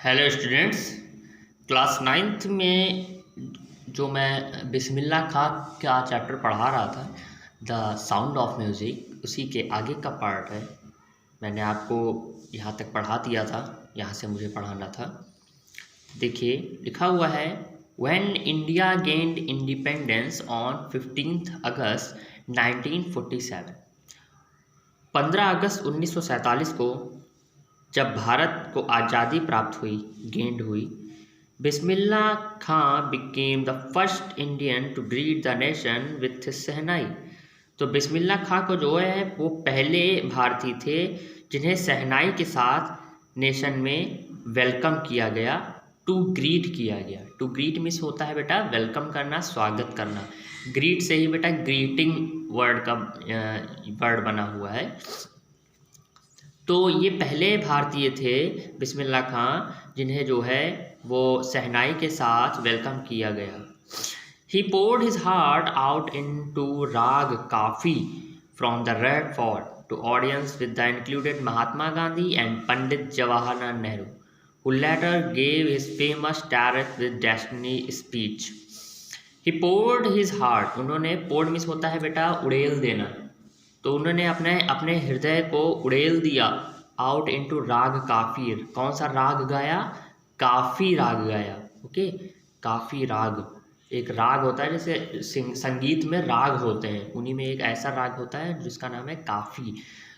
Hello students. Class ninth में जो मैं बिस्मिल्लाह खां का चैप्टर पढ़ा रहा था, द साउंड ऑफ म्यूज़िक, उसी के आगे का पार्ट है। मैंने आपको यहाँ तक पढ़ा दिया था, यहाँ से मुझे पढ़ाना था। देखिए लिखा हुआ है, when India gained independence on 15 अगस्त 1947। 15 अगस्त 1947 को जब भारत को आज़ादी प्राप्त हुई, गेंड हुई, Bismillah Khan became the first Indian to greet the nation with shehnai. तो बिस्मिल्लाह खां को जो है वो पहले भारतीय थे जिन्हें शहनाई के साथ नेशन में वेलकम किया गया, टू ग्रीट किया गया। टू ग्रीट मीन्स होता है बेटा वेलकम करना, स्वागत करना। ग्रीट से ही बेटा ग्रीटिंग वर्ड का वर्ड बना हुआ है। तो ये पहले भारतीय थे बिस्मिल्लाह खां जिन्हें जो है वो शहनाई के साथ वेलकम किया गया। ही poured his heart out into राग काफ़ी from the Red Fort to audience with the included Mahatma Gandhi and Pandit Jawaharlal Nehru, who later gave his famous Tariq with Destiny speech. He poured his heart, उन्होंने poured means होता है बेटा उड़ेल देना, तो उन्होंने अपने अपने हृदय को उड़ेल दिया आउट इनटू राग काफ़ी। कौन सा राग गाया? काफ़ी राग गाया। ओके, काफ़ी राग एक राग होता है, जैसे संगीत में राग होते हैं, उन्हीं में एक ऐसा राग होता है जिसका नाम है काफ़ी।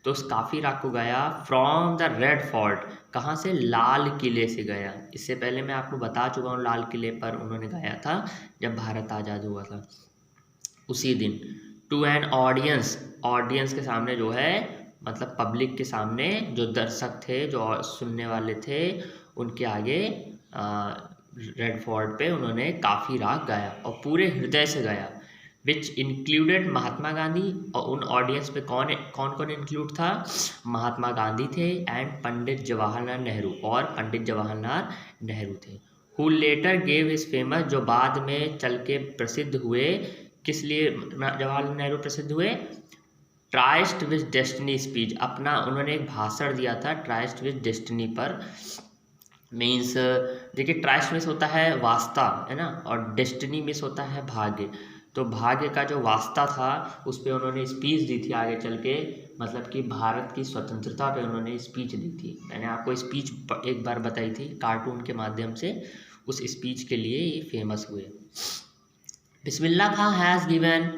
तो उस काफ़ी राग को गाया फ्रॉम द रेड फोर्ट। कहाँ से? लाल किले से गया। इससे पहले मैं आपको बता चुका हूँ, लाल किले पर उन्होंने गाया था जब भारत आज़ाद हुआ था उसी दिन। टू एन ऑडियंस, ऑडियंस के सामने जो है मतलब पब्लिक के सामने, जो दर्शक थे, जो सुनने वाले थे, उनके आगे रेड फोर्ट पे उन्होंने काफ़ी राग गाया और पूरे हृदय से गाया। विच इंक्लूडेड महात्मा गांधी, और उन ऑडियंस पे कौन कौन कौन इंक्लूड था? महात्मा गांधी थे एंड पंडित जवाहरलाल नेहरू, और पंडित जवाहरलाल नेहरू थे। Who letter gave his famous, जो बाद में चल के प्रसिद्ध हुए। किस लिए जवाहरलाल नेहरू प्रसिद्ध हुए? ट्राइस्ट विद डेस्टिनी स्पीच, अपना उन्होंने एक भाषण दिया था ट्राइस्ट विद डेस्टिनी पर। मीन्स देखिए, ट्राइस्ट मीन्स होता है वास्ता, है ना, और डेस्टिनी मीन्स होता है भाग्य। तो भाग्य का जो वास्ता था उस पर उन्होंने स्पीच दी थी आगे चल के, मतलब कि भारत की स्वतंत्रता पे उन्होंने स्पीच दी थी। मैंने आपको स्पीच एक बार बताई थी कार्टून के माध्यम से, उस स्पीच के लिए ये फेमस हुए। Bismillah Khan has given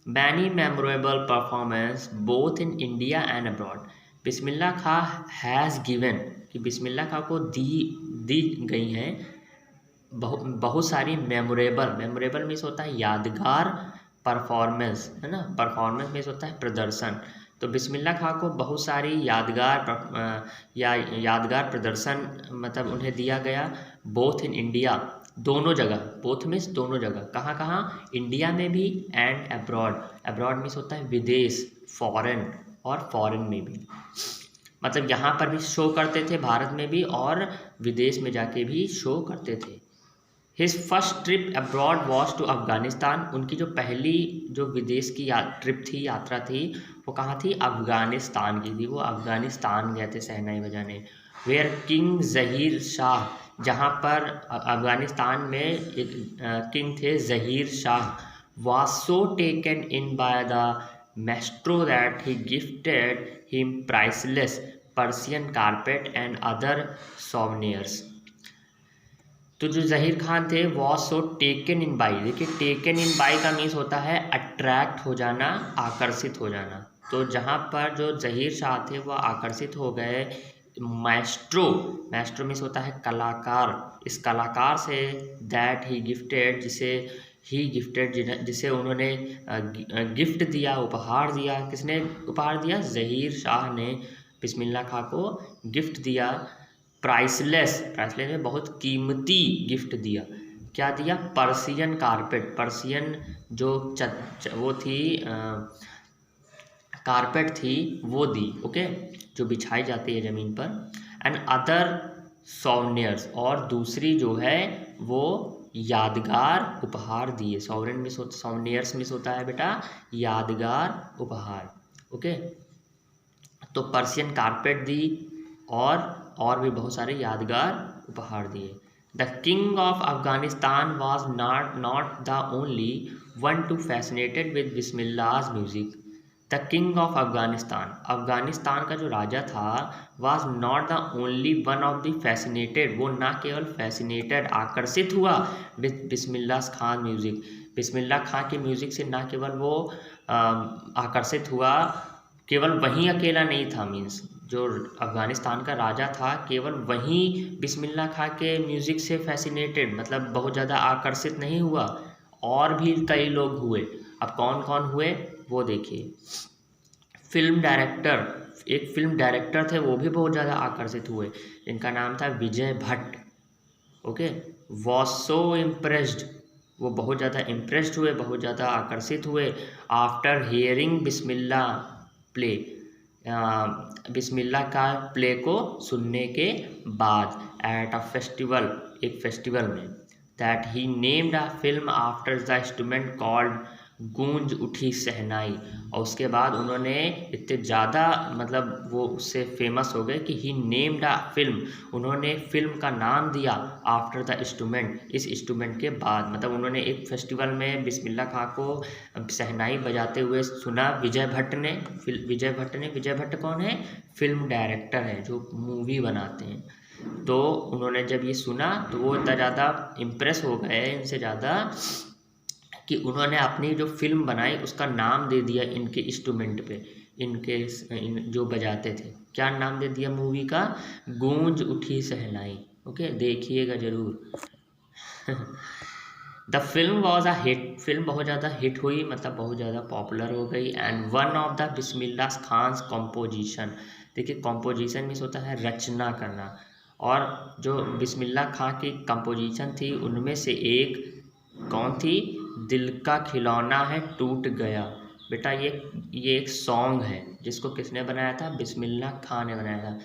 many memorable performance both in India and abroad. Bismillah Khan has given, कि बिस्मिल्लाह खां को दी गई हैं बहुत सारी मेमोरेबल। मेमोरेबल मीन्स होता है यादगार, परफॉर्मेंस, है ना, परफॉर्मेंस मीन्स होता है प्रदर्शन। तो बिस्मिल्लाह खां को बहुत सारी यादगार प्रदर्शन मतलब उन्हें दिया गया, बोथ इन इंडिया, दोनों जगह, बोथ मीन्स दोनों जगह। कहाँ कहाँ? इंडिया में भी एंड अब्रॉड। अब्रॉड मीन्स होता है विदेश, फॉरेन, और फॉरेन में भी, मतलब यहाँ पर भी शो करते थे भारत में भी, और विदेश में जाके भी शो करते थे। His first trip abroad was to Afghanistan, उनकी जो पहली जो विदेश की ट्रिप थी, यात्रा थी, वो कहाँ थी? अफ़गानिस्तान की थी। वो अफ़गानिस्तान गए थे शहनाई बजाने। वेयर किंग ज़हीर शाह, जहाँ पर अफ़गानिस्तान में एक किंग थे Zaheer Shah, was so taken in by the maestro that he gifted him priceless Persian carpet and other souvenirs। तो जो ज़हीर खान थे was so taken in by, देखिए टेकन इन बाई का मीन्स होता है अट्रैक्ट हो जाना, आकर्षित हो जाना। तो जहाँ पर जो ज़हीर शाह थे वह आकर्षित हो गए मैस्ट्रो, मैस्ट्रो मीन्स होता है कलाकार, इस कलाकार से, दैट ही गिफ्टेड, जिसे उन्होंने गिफ्ट दिया, उपहार दिया। किसने उपहार दिया? ज़हीर शाह ने बिस्मिल्लाह खां को गिफ्ट दिया। प्राइसलेस, प्राइसलेस में बहुत कीमती गिफ्ट दिया। क्या दिया? पर्सियन कारपेट, पर्सियन जो वो थी कारपेट थी, वो दी, ओके, जो बिछाई जाती है ज़मीन पर। एंड अदर सोवनियर्स, और दूसरी जो है वो यादगार उपहार दिए। सॉवरेन मिस होता, सोवनियर्स मिस होता है बेटा यादगार उपहार, ओके। तो पर्सियन कारपेट दी और और भी बहुत सारे यादगार उपहार दिए। The king of Afghanistan was not the only one to fascinated with Bismillah's music. The king of Afghanistan, Afghanistan का जो राजा था, was not the only one of the fascinated, वो ना केवल फैसिनेटेड आकर्षित हुआ विद बिस्मिल्लाह खान म्यूज़िक, बिस्मिल्लाह खां के म्यूज़िक से ना केवल वो आकर्षित हुआ, केवल वहीं अकेला नहीं था, मीन्स जो अफ़गानिस्तान का राजा था केवल वहीं बिस्मिल्लाह खां के म्यूज़िक से फैसिनेटेड, मतलब बहुत ज़्यादा आकर्षित नहीं हुआ, और भी कई लोग हुए। अब कौन कौन हुए वो देखिए। फिल्म डायरेक्टर, एक फिल्म डायरेक्टर थे, वो भी बहुत ज़्यादा आकर्षित हुए, इनका नाम था Vijay Bhatt. Okay, was so impressed, वो बहुत ज़्यादा इम्प्रेस्ड हुए, बहुत ज़्यादा आकर्षित हुए after hearing Bismillah play, Bismillah का प्ले को सुनने के बाद, एट अ फेस्टिवल, एक फेस्टिवल में, that he named a film after the instrument called Goonj Uthi शहनाई। और उसके बाद उन्होंने इतने ज़्यादा, मतलब वो उससे फेमस हो गए कि ही नेम्ड अ फिल्म, उन्होंने फिल्म का नाम दिया आफ्टर द इंस्ट्रूमेंट, इस इंस्ट्रूमेंट के बाद, मतलब उन्होंने एक फेस्टिवल में बिस्मिल्लाह खां को शहनाई बजाते हुए सुना विजय भट्ट ने। विजय भट्ट कौन है? फिल्म डायरेक्टर है जो मूवी बनाते हैं। तो उन्होंने जब ये सुना तो वो इतना ज़्यादा इम्प्रेस हो गए इनसे ज़्यादा कि उन्होंने अपनी जो फिल्म बनाई उसका नाम दे दिया इनके इंस्ट्रूमेंट पे, इनके जो बजाते थे, क्या नाम दे दिया मूवी का? गूंज उठी शहनाई। ओके, देखिएगा ज़रूर। The film was a hit, film बहुत ज़्यादा हिट हुई, मतलब बहुत ज़्यादा पॉपुलर हो गई। And one of the Bismillah Khan's composition, देखिए कॉम्पोजिशन मीन्स होता है रचना करना, और जो बिस्मिल्लाह खां की कंपोजिशन थी उनमें से एक कौन थी? दिल का खिलौना है टूट गया। बेटा ये एक सॉन्ग है जिसको किसने बनाया था? बिस्मिल्लाह खां ने बनाया था।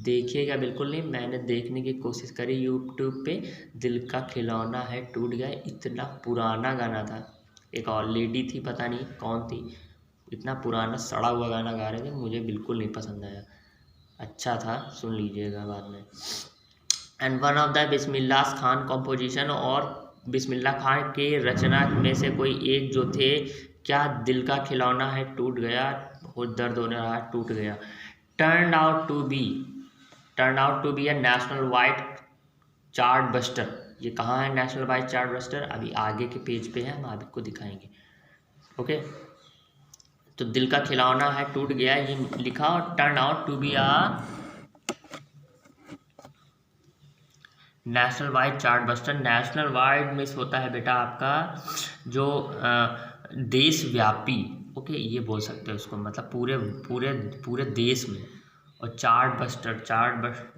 देखिएगा, बिल्कुल नहीं, मैंने देखने की कोशिश करी यूट्यूब पे, दिल का खिलौना है टूट गया, इतना पुराना गाना था। एक और लेडी थी, पता नहीं कौन थी, इतना पुराना सड़ा हुआ गाना गा रहे थे, मुझे बिल्कुल नहीं पसंद आया। अच्छा था, सुन लीजिएगा बाद में। And one of the Bismillah Khan composition, और बिस्मिल्लाह खान के रचना में से कोई एक जो थे, क्या? दिल का खिलौना है टूट गया, बहुत दर्द होने रहा, टूट गया। Turn out to be a nationwide chartbuster. ये कहाँ है नेशनल वाइड चार्ट बस्टर? अभी आगे के पेज पे है, हम आपको दिखाएंगे। ओके, तो दिल का खिलौना है टूट गया ये लिखा, और turn out to be a nationwide chartbuster. Nationwide miss होता है बेटा आपका जो देशव्यापी, ओके, ये बोल सकते हो उसको, मतलब पूरे पूरे पूरे देश में। और चार्ट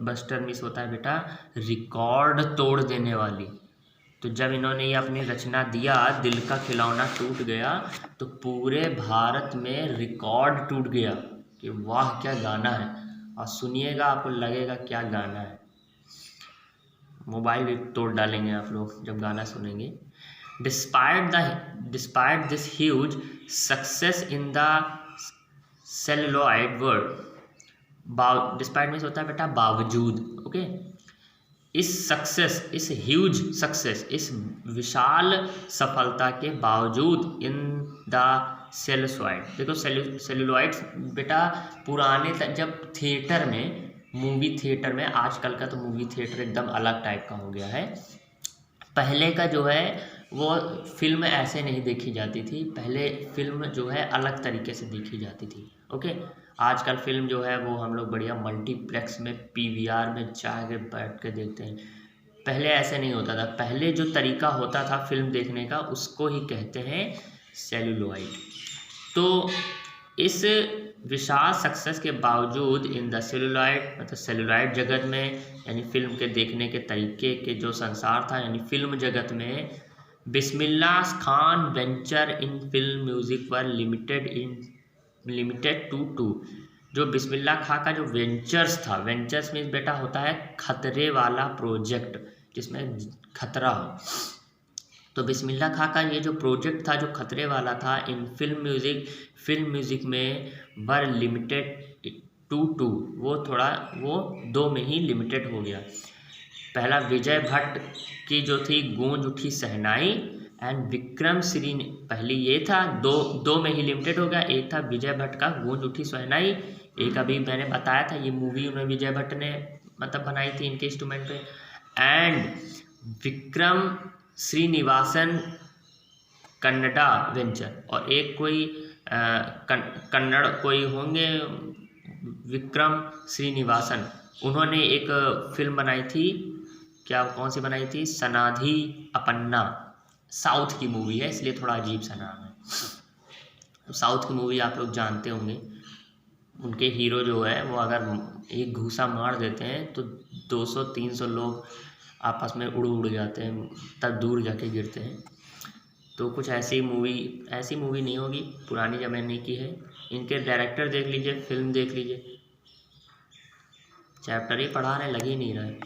बस्टर मिस होता है बेटा रिकॉर्ड तोड़ देने वाली। तो जब इन्होंने ये अपनी रचना दिया दिल का खिलौना टूट गया, तो पूरे भारत में रिकॉर्ड टूट गया कि वाह क्या गाना है। और सुनिएगा, आपको लगेगा क्या गाना है, मोबाइल भी तोड़ डालेंगे आप लोग जब गाना सुनेंगे। Despite this huge success in the celluloid world, despite means होता है बेटा बावजूद। ओके, इस ह्यूज सक्सेस, इस विशाल सफलता के बावजूद इन द सेलुलॉइड, देखो सेलुलॉइड बेटा पुराने जब थिएटर में, मूवी थिएटर में, आजकल का तो मूवी थिएटर एकदम अलग टाइप का हो गया है। पहले का जो है वो फिल्म ऐसे नहीं देखी जाती थी, पहले फिल्म जो है अलग तरीके से देखी जाती थी। ओके, आजकल फिल्म जो है वो हम लोग बढ़िया मल्टीप्लेक्स में पीवीआर में जाके बैठ के देखते हैं। पहले ऐसे नहीं होता था, पहले जो तरीका होता था फिल्म देखने का उसको ही कहते हैं सेलुलॉइड। तो इस विशाल सक्सेस के बावजूद इन द सेलुलॉइड, मतलब सेलुलॉइड जगत में, यानी फिल्म के देखने के तरीके के जो संसार था, यानी फिल्म जगत में, Bismillah Khan venture in film music were limited to जो बिस्मिल्लाह खां का जो वेंचर्स था, वेंचर्स मीन्स बेटा होता है खतरे वाला प्रोजेक्ट, जिसमें खतरा हो। तो बिस्मिल्लाह खां का ये जो प्रोजेक्ट था जो खतरे वाला था, इन फिल्म म्यूज़िक में वर लिमिटेड टू वो थोड़ा वो 2 में ही लिमिटेड हो गया। पहला विजय भट्ट की जो थी गूंज उठी शहनाई, एंड विक्रम श्री पहले ये था, दो में ही लिमिटेड हो गया। एक था विजय भट्ट का गूंज उठी शहनाई, एक अभी मैंने बताया था ये मूवी उन्हें विजय भट्ट ने मतलब बनाई थी इनके इंस्ट्रूमेंट पे, एंड विक्रम श्रीनिवासन कन्नडा वेंचर, और एक कोई कन्नड़ कोई होंगे विक्रम श्रीनिवासन, उन्होंने एक फिल्म बनाई थी, क्या कौन सी बनाई थी, सनाधि अपन्ना, साउथ की मूवी है इसलिए थोड़ा अजीब सा नाम है। साउथ की मूवी आप लोग जानते होंगे, उनके हीरो जो है वो अगर एक घूसा मार देते हैं तो 200-300 लोग आपस में उड़ जाते हैं, तब दूर जाके गिरते हैं। तो कुछ ऐसी मूवी नहीं होगी, पुरानी ज़माने की है। इनके डायरेक्टर देख लीजिए, फिल्म देख लीजिए, चैप्टर ही पढ़ा रहे लग ही नहीं रहा है,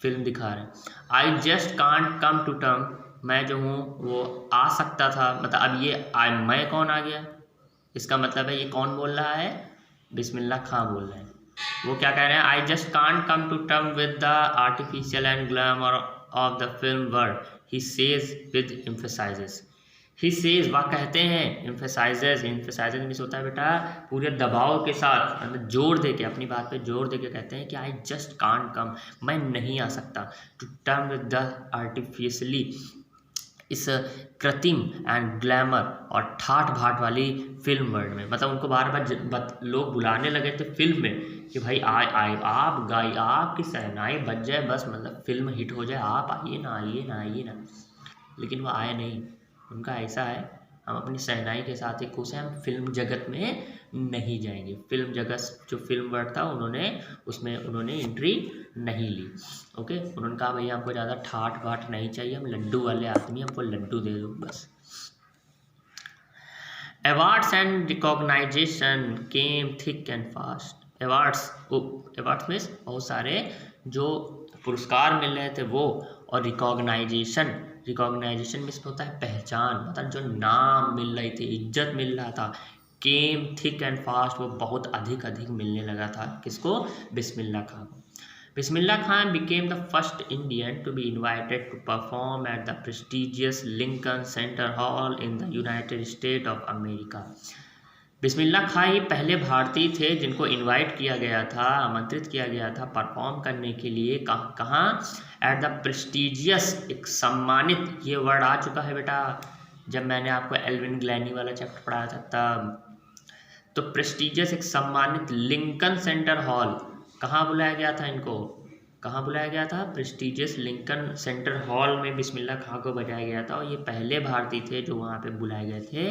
फिल्म दिखा रहे हैं। I just can't come to term, मैं जो हूँ वो आ सकता था, मतलब अब ये मैं कौन आ गया, इसका मतलब है ये कौन बोल रहा है, बिस्मिल्लाह खां बोल रहे हैं। वो क्या कह रहे हैं, I just can't come to term with the artificial and glamour of the film world, he says with emphasises. He says वह कहते हैं, एम्फेसाइजेस मीन्स होता है बेटा पूरे दबाव के साथ, मतलब जोर दे के, अपनी बात पे जोर दे के कहते हैं कि आई जस्ट कांट कम, मैं नहीं आ सकता, to term with the artificially, इस कृत्रिम एंड ग्लैमर और ठाठ भाट वाली फिल्म वर्ल्ड में। मतलब उनको बार बार लोग बुलाने लगे थे फिल्म में कि भाई आए आप गाइए, आपकी सहनाई बज जाए बस, मतलब फिल्म हिट हो जाए, आप आइए ना, लेकिन वो आए नहीं। उनका ऐसा है, हम अपनी सहनाई के साथ ही खुश हैं, हम फिल्म जगत में नहीं जाएंगे। फिल्म जगत जो फिल्म वर्ल्ड था उसमें उन्होंने एंट्री नहीं ली। ओके, उन्होंने कहा भैया हमको ज़्यादा ठाठ बाट नहीं चाहिए, हम लड्डू वाले आदमी, हमको लड्डू दे दो बस। Awards and recognition came thick and fast. Awards means बहुत सारे जो पुरस्कार मिल रहे थे वो, और रिकॉग्नाइजेशन मीन्स होता है पहचान, मतलब जो नाम मिल रही थी, इज्जत मिल रहा था। केम थिक एंड फास्ट, वो बहुत अधिक मिलने लगा था, किसको, बिस्मिल्लाह खां को। Bismillah Khan became the first Indian to be invited to perform at the prestigious Lincoln Center Hall in the United States of America. बिस्मिल्लाह खां ही पहले भारतीय थे जिनको इनवाइट किया गया था, आमंत्रित किया गया था परफॉर्म करने के लिए। कहाँ, एट द प्रेस्टिजियस, एक सम्मानित, ये वर्ड आ चुका है बेटा जब मैंने आपको एल्विन ग्लैनी वाला चैप्टर पढ़ाया था तब। तो प्रेस्टिजियस एक सम्मानित लिंकन सेंटर हॉल, कहाँ बुलाया गया था इनको, कहाँ बुलाया गया था, प्रेस्टिजियस लिंकन सेंटर हॉल में बिस्मिल्लाह खां को बजाया गया था, और ये पहले भारतीय थे जो वहाँ पे बुलाए गए थे।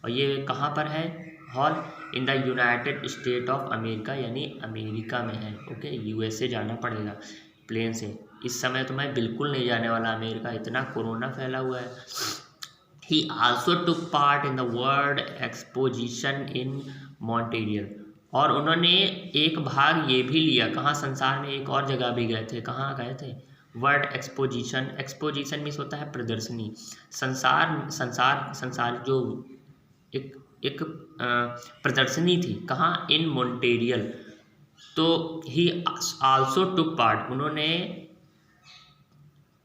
और ये कहाँ पर है hall, in the United state of America, यानी अमेरिका में है। ओके, यूएसए जाना पड़ेगा प्लेन से, इस समय तो मैं बिल्कुल नहीं जाने वाला अमेरिका, इतना कोरोना फैला हुआ है। He also took part in the World Exposition in Montreal, और उन्होंने एक भाग ये भी लिया, कहाँ, संसार में एक और जगह भी गए थे, कहाँ गए थे, वर्ल्ड एक्सपोजिशन मीन्स होता है प्रदर्शनी, संसार जो एक प्रदर्शनी थी, कहाँ, इन मॉन्ट्रियल। तो ही आल्सो टुक पार्ट, उन्होंने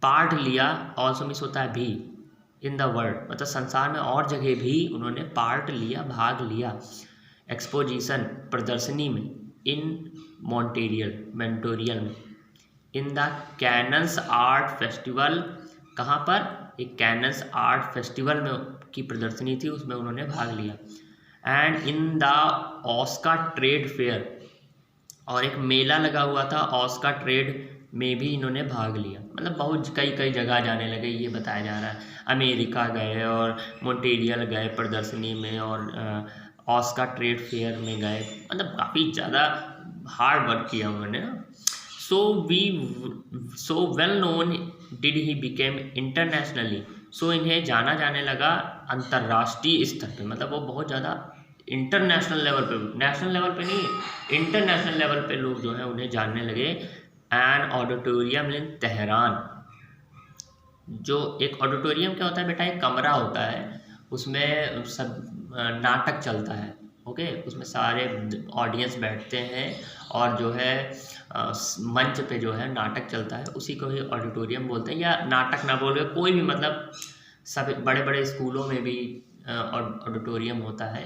पार्ट लिया, आल्सो मीन्स होता है भी, इन द वर्ल्ड मतलब संसार में और जगह भी उन्होंने पार्ट लिया, भाग लिया, एक्सपोजिशन प्रदर्शनी में, इन मॉन्ट्रियल में, in the cannons art festival, कहाँ पर, एक कैनन्स आर्ट फेस्टिवल में की प्रदर्शनी थी, उसमें उन्होंने भाग लिया। And in the Oscar trade fair, और एक मेला लगा हुआ था ऑस्कर ट्रेड में भी इन्होंने भाग लिया। मतलब बहुत कई जगह जाने लगे, ये बताया जा रहा है। अमेरिका गए और मॉन्ट्रियल गए प्रदर्शनी में, और ऑस्कर ट्रेड फेयर में गए, मतलब काफ़ी ज़्यादा हार्ड वर्क किया उन्होंने। So well known did he became internationally, so इन्हें जाना जाने लगा अंतर्राष्ट्रीय स्तर पे, मतलब वो बहुत ज़्यादा इंटरनेशनल लेवल पे, नेशनल लेवल पे नहीं, इंटरनेशनल लेवल पे लोग जो है उन्हें जानने लगे। एन ऑडिटोरियम इन तेहरान, जो एक ऑडिटोरियम क्या होता है बेटा, एक कमरा होता है, उसमें सब नाटक चलता है, ओके, उसमें सारे ऑडियंस बैठते हैं और जो है मंच पे जो है नाटक चलता है, उसी को ही ऑडिटोरियम बोलते हैं। या नाटक ना बोल के कोई भी, मतलब सब बड़े बड़े स्कूलों में भी ऑडिटोरियम होता है,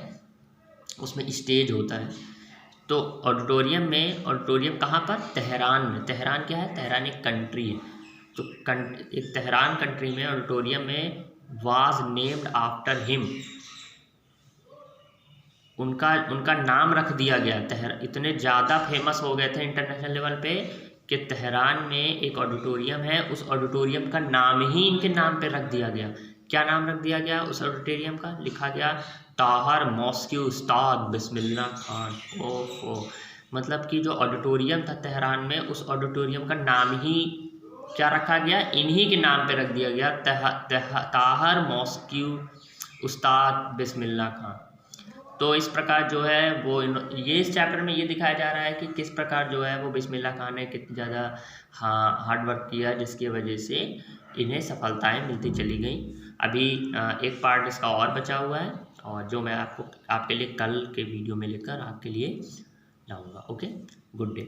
उसमें स्टेज होता है। तो ऑडिटोरियम कहाँ पर? तेहरान में। तेहरान क्या है? तेहरान एक कंट्री है। तो एक तेहरान कंट्री में ऑडिटोरियम में वाज नेम्ड आफ्टर हिम, उनका उनका नाम रख दिया गया। इतने ज़्यादा फेमस हो गए थे इंटरनेशनल लेवल पे कि तेहरान में एक ऑडिटोरियम है, उस ऑडिटोरियम का नाम ही इनके नाम पे रख दिया गया। क्या नाम रख दिया गया उस ऑडिटोरियम का? लिखा गया ताहर मॉस्क्यू उस्ताद बिस्मिल्लाह खान। ओहो, मतलब कि जो ऑडिटोरियम था तेहरान में, उस ऑडिटोरियम का नाम ही क्या रखा गया? इन्हीं के नाम पे रख दिया गया, ताहर मॉस्क्यू उस्ताद बिस्मिल्लाह खान। तो इस प्रकार जो है वो ये इस चैप्टर में ये दिखाया जा रहा है कि किस प्रकार जो है वो बिस्मिल्लाह खान ने कितनी ज़्यादा हार्ड वर्क किया, जिसकी वजह से इन्हें सफलताएं मिलती चली गई। अभी एक पार्ट इसका और बचा हुआ है, और जो मैं आपके लिए कल के वीडियो में लेकर आपके लिए लाऊंगा। Okay, good day.